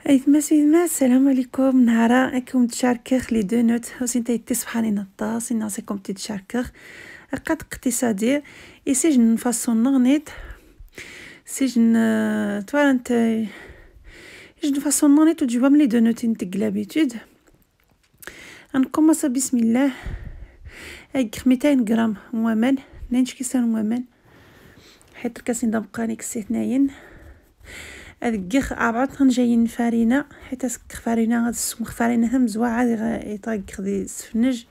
أيتما السلام عليكم. نهارا راكم تشاركخ لي دو نوت وسين تصبحاني نطاس ناسيكم تشاركخ قد اقتصادي يسجن فاسون نغنيت سجن توارنت يجن فاسون نغنيت وتجيبهم لي دو نوت نتق لابيتود نكمص بسم الله. هاك 200 غرام موامن نينش كيسان موامن حيت كاسين دبقانيك استثناين هذيك عبعط جايين فارينه حيت فارينه غاد السمخ فارينه هم زوا عادي يطاق دي سفنج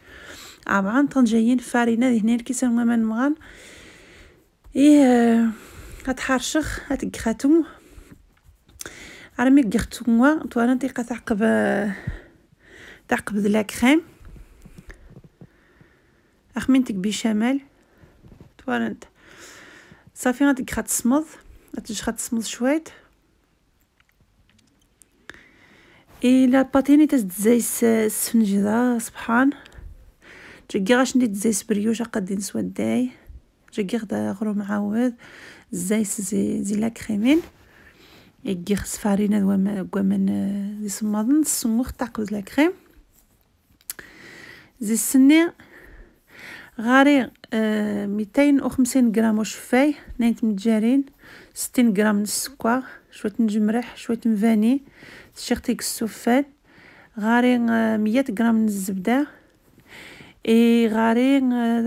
عبعط جايين فارينه هنا كيسان موامن مغان هتحرشخ هتقخاتو عرمي قختو طوالا تيقا تعقب لا كريم اخمنتك بشمال طوالا صافي غادي خاتصمض غتجي خاتصمض شويت لا باتيني تزايس السفنجة سبحان جيغي غاش ندير تزايس بريوش قد نسوداي جيغي غدا غرو معاود زايس زي لا كريمين يجي خص فارينه ومن دي صمادن السموخ تعقد لا كريم زي السني غاري 250 غرام وشفاي نايت متجارين 60 غرام من السكر شويه نجمرح شويه فاني شيختيك السفان غاري 100 غرام من الزبده غاري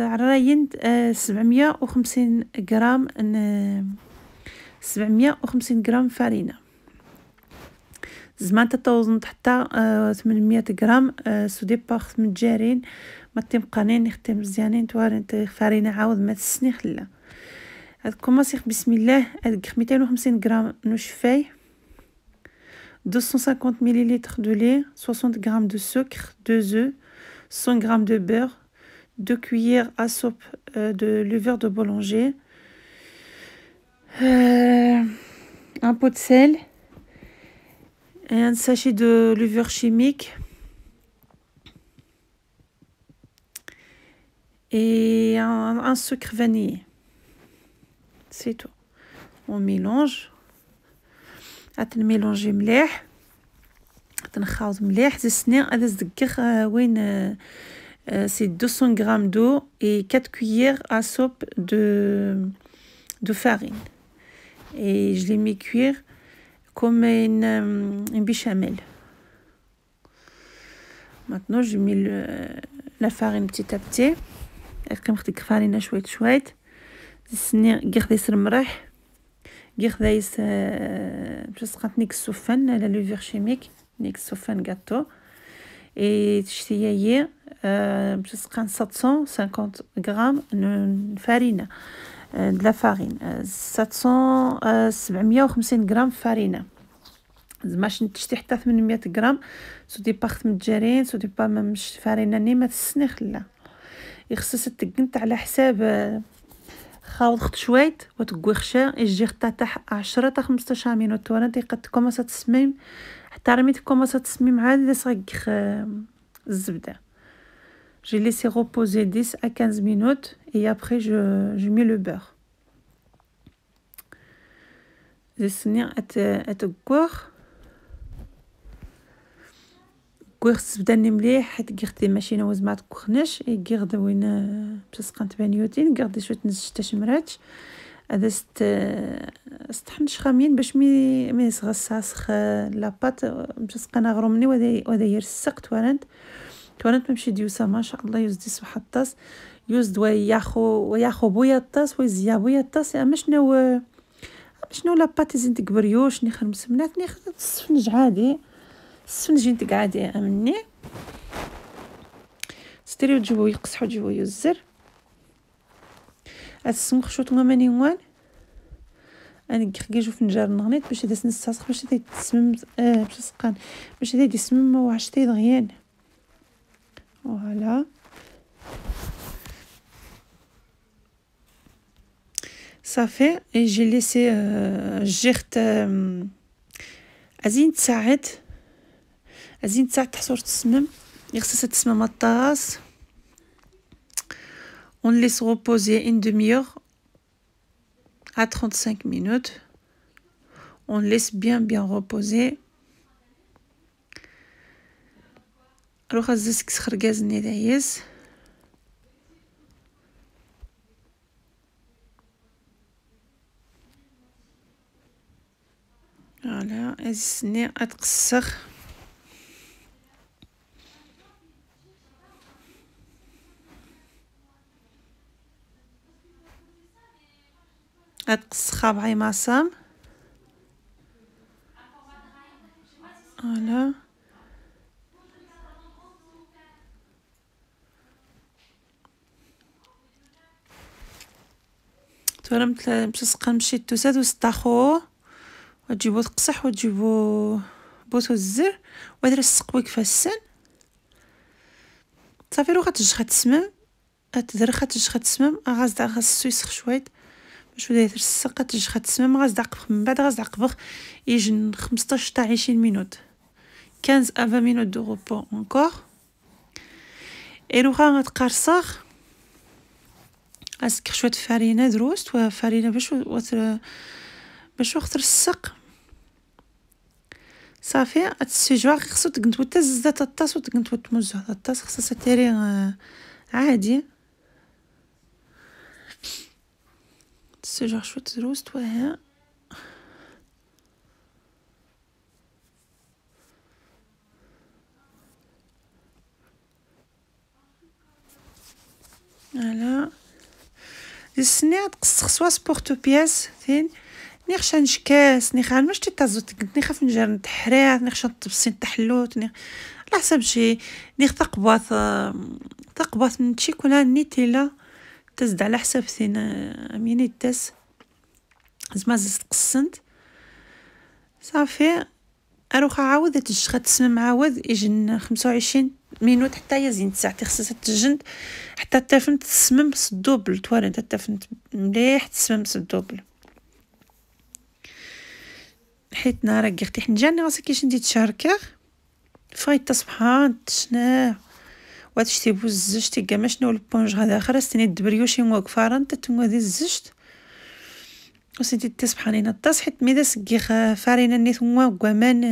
عراين 750 غرام 750 غرام فارينه زمان تتوزن حتى 800 غرام سودي باخ متجارين ما تيبقانين نختم مزيانين توارنت فارينه عاود ما تسني خلا هادكم سيخ بسم الله. هاد 250 غرام نشفاي 250 ml de lait, 60 g de sucre, 2 œufs, 100 g de beurre, 2 cuillères à soupe de levure de boulanger, un pot de sel, un sachet de levure chimique et un sucre vanillé. C'est tout. On mélange. mélanger مليح تنخاوض مليح زسني هذا الزكخ وين c'est 200 g d'eau et 4 cuillères à soupe de farine et je les mets cuire comme une béchamel. Maintenant je mets la farine petit à petit نختك farine شويت زسني غير يصير مرح غير دايس باش سقطنيك السفن لا لوفير شيميك نيك السفن غاتو اي تشتياي باش سقان 750 غرام فارينه de la farine 750 غرام فارينه زعماش تشتي حتى 800 غرام سودي باخت متجارين سودي با مش فارينه نيمه تسني خلا يخصص تقنت على حساب خاوض خط شويت وتقوخشا يجي تاع 10 تا 15 مينوت وانا قد كوماسا تسميم حتى رميت كوماسا تسميم عاد صغيخ الزبده. J'ai laissé reposer 10 à 15 minutes et après je mets le beurre. زسني اتقوخ كوخ الزبده مليح حيت قرتي ماشي نوز ما تكوخناش كي غدا وين باش سقنت بانيوتين قردي شويه نزجت شمرات هذا استحنش خامين باش مي يصغصاصخ لاباط باش سقنا غرومني وهذا يرسق توانت ممشي ديوسا ما شاء الله يوز دي صباح الطاس يوز دوا ياخو بويا الطاس ويزيا بويا الطاس اما شنو لاباط زين تكبريوش نخرمس مناتني السفنج عادي السفنج نتاع عادي امني ستريو تجيبو يقصحو تجيبو يزر هاد السمخ شوت ماني وان انا كيجو فنجار نغنيت باش هذا نساسخ باش هذا يتسمم باش سقان باش هذا يسمم وعشتي دغيان فوالا صافي جي ليسي جيرت ازين تساعد تحصور تسمم يخصص تسمم الطاس. On laisse reposer une demi-heure à 35 minutes. On laisse bien reposer. روخا زيسك سخرجازني دايز فوالا ازني اتقسخ اتقسخها بعي ماسام فوالا تورمت مشسقا مشيت توساد وستاخو وتجيبو تقصح وتجيبو بوتو الزر وترسق ويك فالسن صافي روخا تجخ تسمم اتدرخ تجخ تسمم غاز دا غاز يسخ شويت باش بدا يترسق تجخ تسمم غاز دعقبخ من بعد غاز دعقبخ يجن 15 تاع 20 مينوت 15 à 20 minutes de repos encore روخا غتقرصخ اسكر شويه فرينه دروست وفرينه باش ترسق صافي السجوار خصو تقنتو تزز الطاس وتقنتو تموزو على الطاس خصها تيري عادي السجوار شويه دروست وها فوالا السني تقصخ سوا سبورتو بياس ثين نيخشا نشكاس نيخان مش تتازوت نخاف نجر نتحرات نيخشا نطبسين تحلوت على حسب شي نيخ ثقبات نتشيكولا نيتيلا تزد على حسب ثين اميني تاس زعما زدت قسنت صافي اروح عاود تجخ تسمم عاود يجن 25 مينوت حتى يزين ساعتي خصها تجند حتى تفنت تسمم الدوبل توالي انت تفنت مليح تسمم الدوبل حيت نهار قختي حنجاني راسك كيش ندي تشاركه فايت سبحان تشنا واتشتي بوزجتي كاع شنو البونج هذا اخر استني دبريوشي واقفه انت تما دي الزجت وسيتي تسبحانين الطاس حيت ميدا سكيخ فارينا ني ثم كمان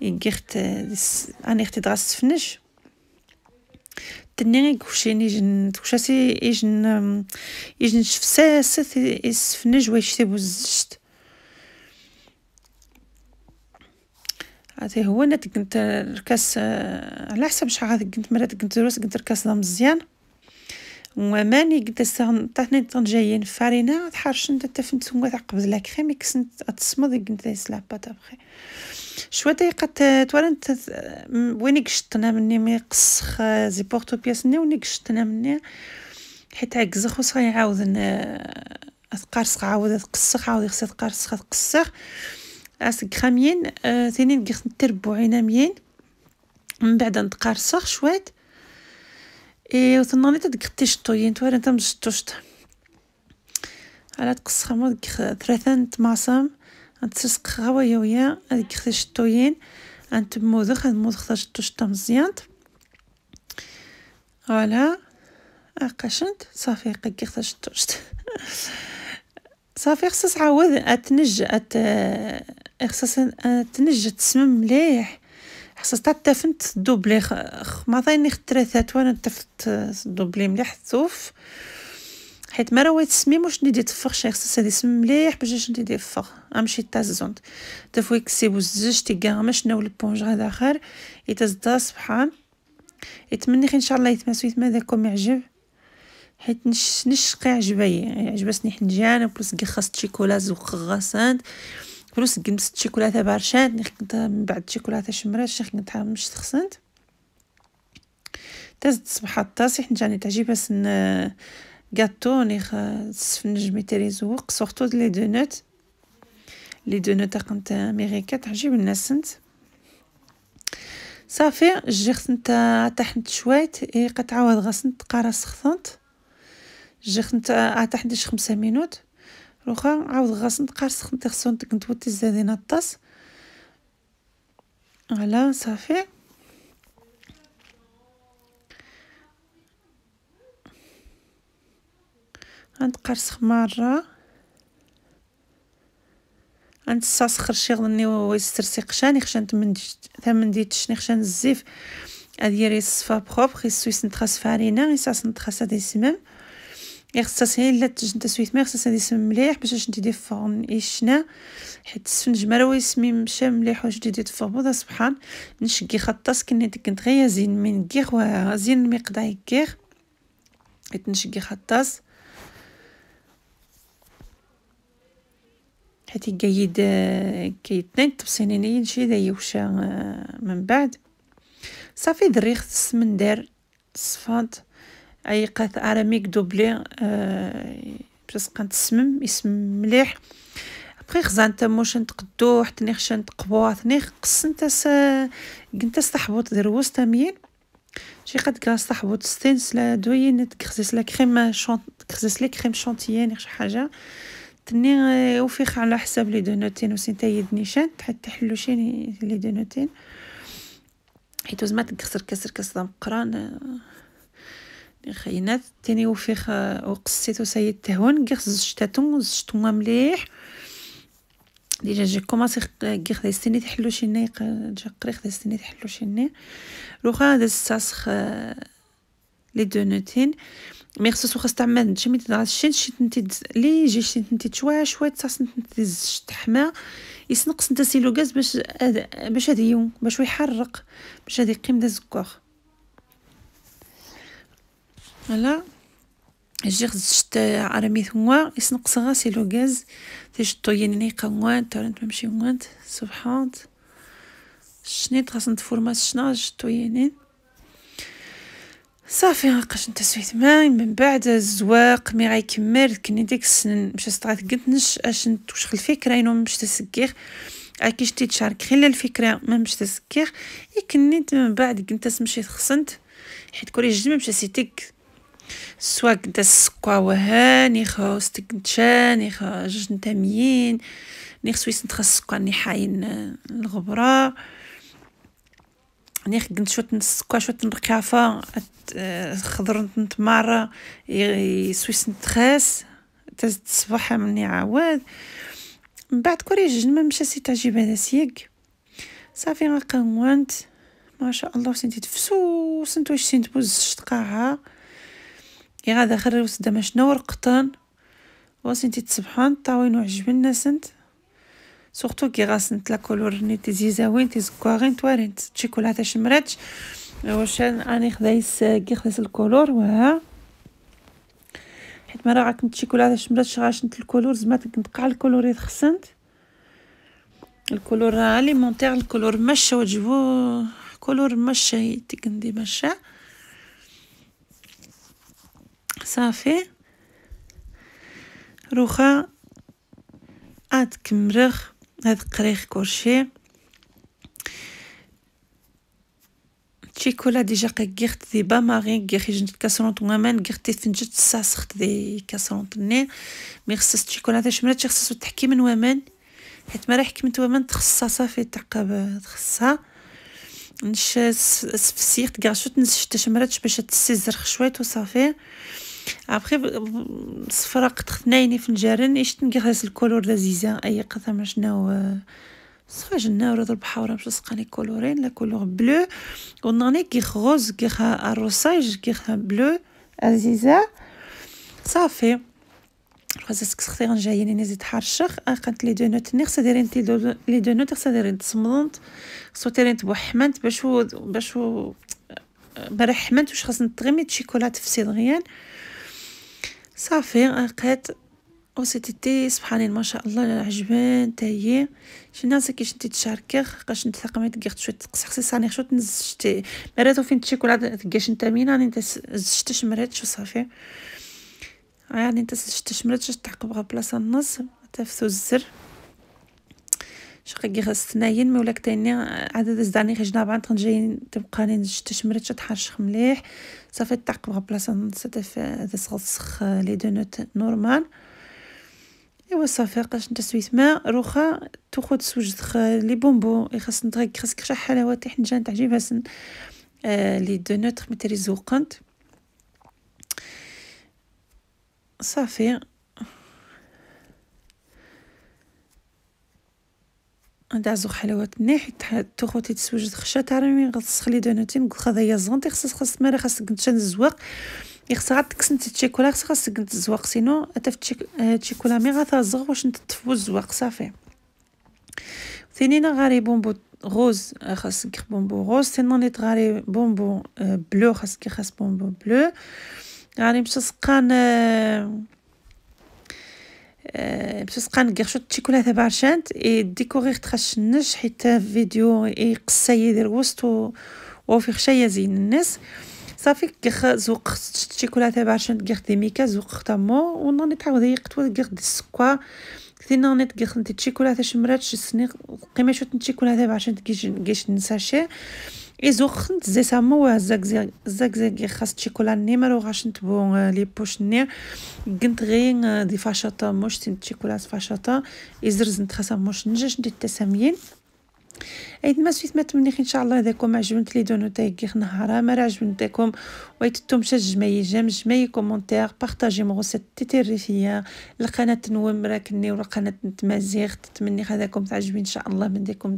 يغيخت اني اختي دغاس تفنش تني كوشيني جن كوشاسي يجن شفساس يسفنج ويشتي بوزجت هذا هو انا كنت ركاس على حسب شحال كنت مرات كنت دروس كنت ركاس مزيان وماني قد تاعني طنجايين فارينه تحرش انت تفنت ثم تعقب لا كريم كسنت تصمد كنت سلا با دابخي شويه دقيقه تورنت وين قشطنا مني مي قسخ زي بورتو بياسني وين قشطنا مني حيت عكزخ وصا يعاود اتقرص عاود تقسخ عاود خصها تقسخ اس كرامين ثاني نقص تربعين مين من بعد نتقرصخ شويه اي وثناني تدقتي شطوين توار انت مشطوشت على تقص خمود ثلاثه معصم نتسق غوايه ويا هذيك خدي شطوين انت مودخ مودخ شطوشت مزيان فوالا قشنت صافي قيق شطوشت صافي خصها تعاود اتنج خصها تنج تسمم مليح خصها تفنت دوبلي ما ثاني ثلاثه وانا تفت دوبلي مليح ثوف حيت ما راه تسميم واش ندير تفخ شي خصها هذه سم مليح باش ندير فخ امشي تازونت تفوي كسيبو زجتي كاع ما شنو البونج هذا اخر يتزدا سبحان يتمنى ان شاء الله يتماسو يتماداكم يعجب حيت نشقي عجبني حنجان بلوس خاص شيكولا زوق غاسانت بلوس قمت شيكولاته بارشات كنت من بعد شيكولاته شمرات شيخ كنت مش تخسنت تزد صباح الطاسي حنجاني تعجب بس غاتو نيخ سفنج ميتري زوق سورتو لي دونوت كنت امريكا تعجب الناس انت صافي جيخت نتا تحت شويت قطعه غسنت قراص خثنت جيخت نتا تحت 5 مينوت روخا عاود غسنت قارص خنت خصنت كنت وتي زادين الطاس على صافي غنقرص مره غنساسخر شي غني ويسترسي قشاني خشان تمن ديتش نخشان الزيف اديري الصفا بروبر يسويس نتخاس فارينه يساس نتخاس هذا يسمم يخصص هي لا تجي تسويت ما خصص هذا يسمم مليح باش ندير فورن يشنا حيت السفنج مروي يسمي مشى مليح واش جديد فبوضه سبحان نشكي خطاس كني كنت غير زين من كيغ زين مقداي كيغ حيت نشكي خطاس حيت جيد كيتنين تبسينيني نشي ذا يوشا من بعد صافي دريخ من دار الصفاد اي قاث اراميك دوبلي باش قنت تسمم يسمم مليح ابخي خزانت موش نتقدو حتى نخشى نتقبو ثني قسنت كنت استحبط دروس تامين شي قد كاس تحبط ستينس لا دوين تخزس لا كريم تخزس لي كريم شونتيين شي حاجه تني وفيخ على حساب لي دونوتين وسنتايد نيشان حتى تحلو شي لي دونوتين حيت زعما تكسر كسر مقران خينات تاني وفيخ وقصيتو سيد تهون كيخ شتاتون زشتو مليح ديجا جي كوماسي كي خداستني تحلو شي ني جا قري خداستني تحلو شي ني روخا هذا الساسخ لي دونوتين مي خصو خاص تعمل نتي مي تدغ شي نتي لي جي شي نتي شويه تصاص نتي تحمى يسنقص نتا سيلو غاز باش هذا يوم باش يحرق باش هذا يقيم دا الزكور فوالا جي خصت عرمي ثوا يسنقص غاسي لو غاز تيش طويني قوان ترنت ممشي وانت سبحان شنيت خاص نتفورماس شناج طوينين صافي هاكاش نتا سويت ماي من بعد الزواق مي غيكمل كني ديك السنن باش استغات قلتنش اش نتوش الفكره انه باش تسكير اكيش تيتشارك خلال الفكره ما باش تسكير يكني من بعد كنت مشيت خصنت حيت كوري جمع باش سيتك سوا كنت السكوا وهاني خوست كنتشاني جوج نتاميين سويس نتخص سكوا حاين الغبره كنت شوت نسكوا شوت نركافه خضر نتمارة سويس نتخاس تصبح مني عواد من بعد كوريج ما مشى سي تعجب هذا سيك صافي غقوانت ما شاء الله سنتي تفسو سنتو سنت بوز شتقاعه يا غادا خير وسدا شنو ورقطن وسنتي تسبحان طاوين وعجبنا سنت سورتو كي غاسنت لا كولور نيتي زيزاوين تي زكوارين توارين شيكولاته شمرات واش راني خدايس كي خدايس الكولور وها حيت ما راه كنت شيكولاته شمرات شغاشنت الكولور زعما كنتقع الكولور يتخسنت الكولور اليمونتير الكولور مشى وجبو كولور مشى تكندي مشى صافي روخا عاد كمرغ هاد قريخ كورشي شيكولا ديجا قيغت دي بامارين كي خرجت كاسرونط ومان قيغتي فنجت ساسخت دي كاسرونط ني مي خصص شيكولا شمرات خصص تحكي من ومان حيت ما راه حكمت ومان تخصصا صافي تعقب تخصصها نش سفسيت كاع شوت نشت شمرات باش تسيزرخ شويت وصافي ابخي صفرقت خنايني في الجرن ايش تنقيس الكولور لذيذه اي قطعه شنو صفا جنا ورد البحر باش سقاني كولورين لا كولور بلو وناني كي روز كي الروساج كي بلو عزيزه صافي خاصك تختار جايين نزيد حرشخ قالت لي دونوت نخص دايرين تي لي دونوت خص دايرين تصمدت خصو دايرين تبوحمنت باش برحمنت واش خاص نطغمي شيكولات في صدغيان صافي لقيت وسيتي سبحان الله ما شاء الله عجبان تاهي شي ناس كيش انت تشاركي قاش انت تقميت كيخت شويه تقصقصي صاني شويه نزجتي مراتو فين الشيكولا كاش انت مين راني انت زجتش مرات شو صافي يعني انت زجتش مرات تعقب غا بلاصه النص تفسو الزر شقي خاصناين مي ولاك تاني عدد زداني خجنا بعد جايين تبقاني زجتش مرات تحرشخ مليح صافي تعقب غا بلاصه النص تسخ لي دونوت نورمال ايوا صافي قاش انت سويت ما روخا تاخذ سوج لي بونبون خاص نتغيك خاصك شي حلاوه حنجان تعجبها سن لي دونوت متري زوقنت صافي دازو حلاوات نيح تو خوتي تسوجد خشا تعرفي غتسخلي دونوتين خدايا زونتي خاص مره خاصك تنزواق يخصها تكسن الشيكولا خاصك تزواق سينو حتى في الشيكولا مي غتازغ واش نطفو الزواق صافي ثانينا غاري بونبو غوز خاصك بونبو غوز ثاني نيت غاري بونبو بلو خاص بونبو بلو غاري باش سقان باش سقان غير شوت الشيكولاته بارشانت ديكورير تخشنش حيت فيديو يقصا يدير وسط وفي خشايه زين الناس صافي كيخ زوق الشيكولاته بارشانت غير ديميكا زوق طامو ونوني تعاود يقطوا غير دي السكر ثينا نيت غير انت الشيكولاته شمرات سني قيمه شوت الشيكولاته بارشانت كيش نساشي يزوق زي سامو زاك خاص الشيكولا نيمرو غاش نتبو لي بوشني كنت غير دي فاشاطه موش الشيكولا فاشاطه يزرز نتخاسا موش نجاش ندير التسامين ايد ما سويت ما تمنيخ ان شاء الله هذاكم عجبت لي دونوتاي غير نهار ما عجبتكم ويتتم جمعي جمعي كومونتير بارطاجي مو ريسيت تيريفيا القناه تنوم راكني والقناه نتمازيغ تتمني هذاكم تعجبين ان شاء الله من ديكم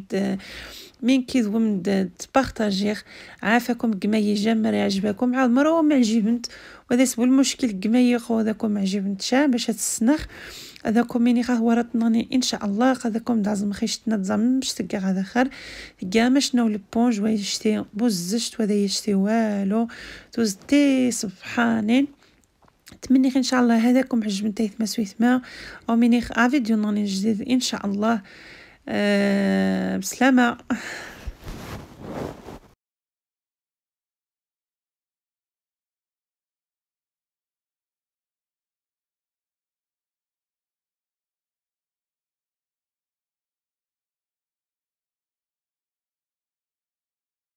من كيدوم تبارطاجيغ عافاكم جمعي جمر يعجبكم عاد مره ما عجبنت وهذا سبب المشكل جمعي خو هذاكم عجبنت شا باش تسنخ هذاكم ميني غورتني ان شاء الله هذاكم دازم خيشتنا تزم باش تلقى هذا خير كاع شنو البونج ويشتي بوزشت وهذا يشتي والو توزتي سبحانين تمني ان شاء الله هذاكم عجبنتي ما سويت ما او ميني فيديو نوني جديد ان شاء الله بسلامه.